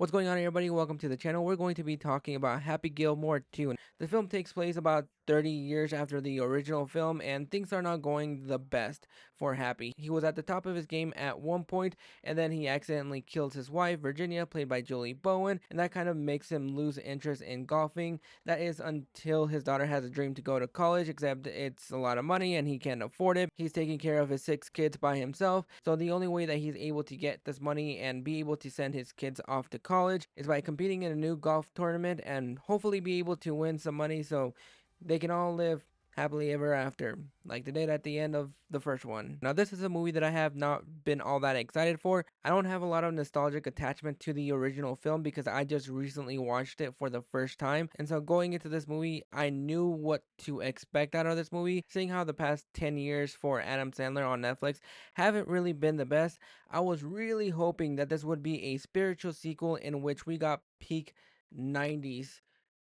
What's going on, everybody? Welcome to the channel. We're going to be talking about Happy Gilmore 2. The film takes place about 30 years after the original film, and things are not going the best for Happy. He was at the top of his game at one point, and then he accidentally kills his wife, Virginia, played by Julie Bowen, and that kind of makes him lose interest in golfing. That is until his daughter has a dream to go to college, except it's a lot of money and he can't afford it. He's taking care of his 6 kids by himself, so the only way that he's able to get this money and be able to send his kids off to college is by competing in a new golf tournament and hopefully be able to win some money so they can all live happily ever after, like they did at the end of the first one. Now, this is a movie that I have not been all that excited for. I don't have a lot of nostalgic attachment to the original film because I just recently watched it for the first time. And so going into this movie, I knew what to expect out of this movie. Seeing how the past 10 years for Adam Sandler on Netflix haven't really been the best, I was really hoping that this would be a spiritual sequel in which we got peak 90s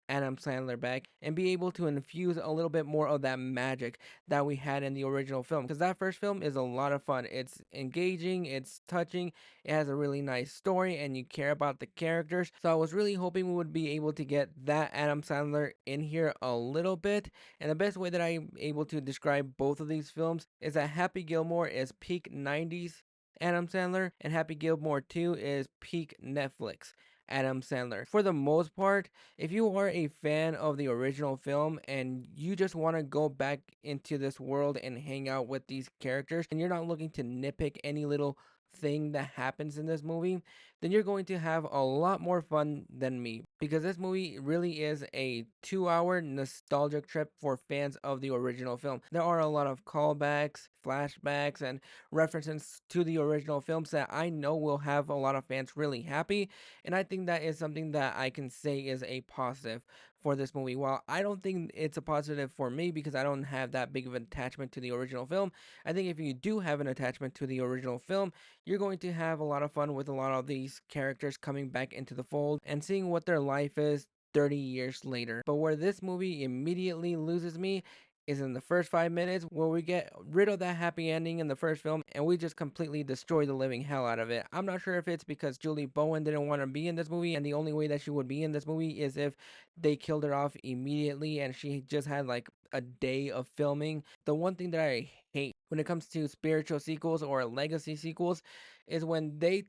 Adam Sandler back and be able to infuse a little bit more of that magic that we had in the original film. Because that first film is a lot of fun. It's engaging, it's touching, it has a really nice story, and you care about the characters. So I was really hoping we would be able to get that Adam Sandler in here a little bit. And the best way that I'm able to describe both of these films is that Happy Gilmore is peak 90s Adam Sandler, and Happy Gilmore 2 is peak Netflix Adam Sandler. For the most part, if you are a fan of the original film and you just want to go back into this world and hang out with these characters and you're not looking to nitpick any little thing that happens in this movie, then you're going to have a lot more fun than me because this movie really is a 2 hour nostalgic trip for fans of the original film. There are a lot of callbacks, flashbacks, and references to the original films that I know will have a lot of fans really happy, and I think that is something that I can say is a positive for this movie. While I don't think it's a positive for me because I don't have that big of an attachment to the original film, I think if you do have an attachment to the original film, you're going to have a lot of fun with a lot of these characters coming back into the fold and seeing what their life is 30 years later. But where this movie immediately loses me is in the first 5 minutes where we get rid of that happy ending in the first film and we just completely destroy the living hell out of it. I'm not sure if it's because Julie Bowen didn't want to be in this movie and the only way that she would be in this movie is if they killed her off immediately and she just had like a day of filming. The one thing that I hate when it comes to spiritual sequels or legacy sequels is when they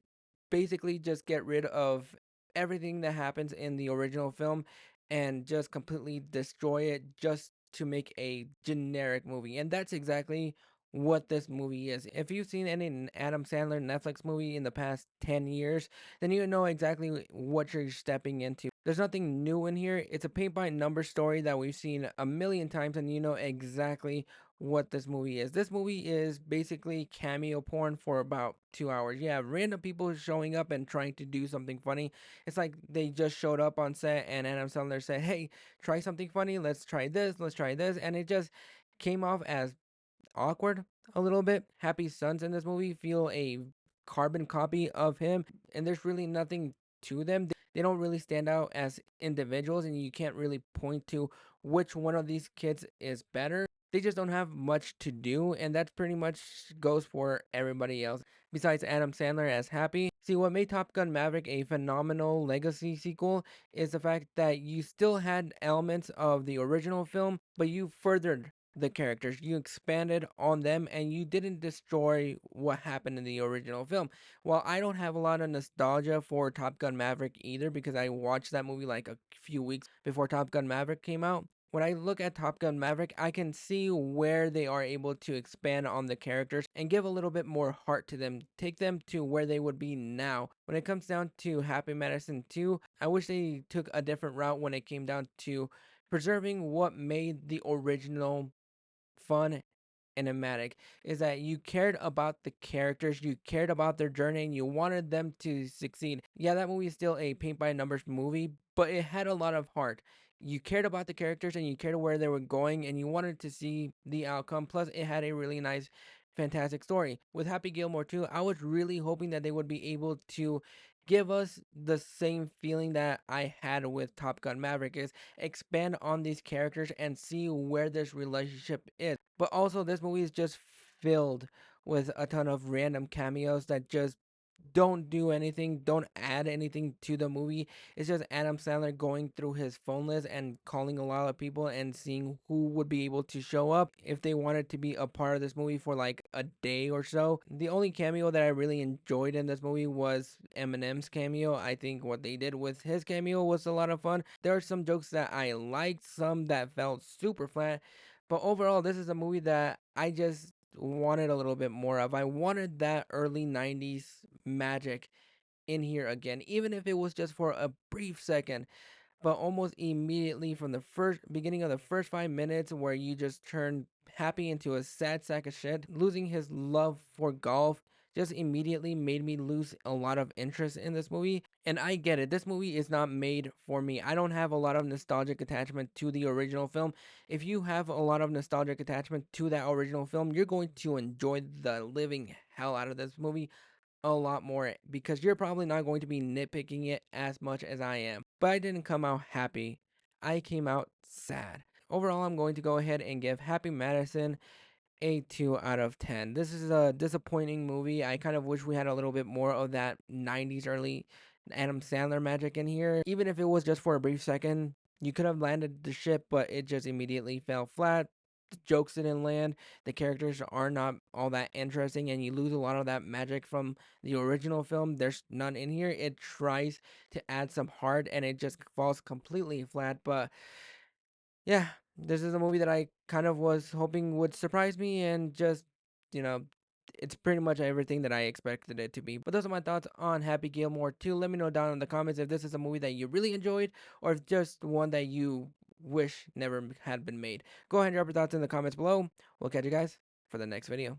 basically just get rid of everything that happens in the original film and just completely destroy it just to make a generic movie. And that's exactly what this movie is. If you've seen any Adam Sandler Netflix movie in the past 10 years, then you know exactly what you're stepping into. There's nothing new in here. It's a paint by number story that we've seen a million times, and you know exactly what this movie is. This movie is basically cameo porn for about 2 hours. You have random people showing up and trying to do something funny. It's like they just showed up on set and Adam Sandler said, "Hey, try something funny. Let's try this. Let's try this," and it just came off as awkward a little bit. Happy's sons in this movie feel a carbon copy of him, and there's really nothing to them. They don't really stand out as individuals, and you can't really point to which one of these kids is better. They just don't have much to do, and that pretty much goes for everybody else besides Adam Sandler as Happy. See, what made Top Gun Maverick a phenomenal legacy sequel is the fact that you still had elements of the original film, but you furthered the characters. You expanded on them and you didn't destroy what happened in the original film. While I don't have a lot of nostalgia for Top Gun Maverick either because I watched that movie like a few weeks before Top Gun Maverick came out. When I look at Top Gun Maverick, I can see where they are able to expand on the characters and give a little bit more heart to them, take them to where they would be now. When it comes down to Happy Madison 2, I wish they took a different route when it came down to preserving what made the original fun enigmatic is that you cared about the characters, you cared about their journey, and you wanted them to succeed. Yeah, that movie is still a paint by numbers movie, but it had a lot of heart. You cared about the characters and you cared where they were going, and you wanted to see the outcome. Plus, it had a really nice, fantastic story. With Happy Gilmore 2, I was really hoping that they would be able to give us the same feeling that I had with Top Gun Maverick is expand on these characters and see where this relationship is. But also, this movie is just filled with a ton of random cameos that just don't do anything, don't add anything to the movie. It's just Adam Sandler going through his phone list and calling a lot of people and seeing who would be able to show up if they wanted to be a part of this movie for like a day or so. The only cameo that I really enjoyed in this movie was Eminem's cameo. I think what they did with his cameo was a lot of fun. There are some jokes that I liked, some that felt super flat, but overall, this is a movie that I just wanted a little bit more of. I wanted that early 90s magic in here again, even if it was just for a brief second, but almost immediately from the first beginning of the first 5 minutes, where you just turn Happy into a sad sack of shit. Losing his love for golf just immediately made me lose a lot of interest in this movie. And I get it, this movie is not made for me. I don't have a lot of nostalgic attachment to the original film. If you have a lot of nostalgic attachment to that original film, you're going to enjoy the living hell out of this movie a lot more because you're probably not going to be nitpicking it as much as I am. But I didn't come out happy. I came out sad. Overall, I'm going to go ahead and give Happy Madison a 2 out of 10. This is a disappointing movie. I kind of wish we had a little bit more of that 90s early Adam Sandler magic in here. Even if it was just for a brief second, you could have landed the ship, but it just immediately fell flat. The jokes didn't land. The characters are not all that interesting, and you lose a lot of that magic from the original film. There's none in here. It tries to add some heart, and it just falls completely flat. But yeah, this is a movie that I kind of was hoping would surprise me and just, you know, it's pretty much everything that I expected it to be. But those are my thoughts on Happy Gilmore 2. Let me know down in the comments if this is a movie that you really enjoyed or if just one that you wish never had been made. Go ahead and drop your thoughts in the comments below. We'll catch you guys for the next video.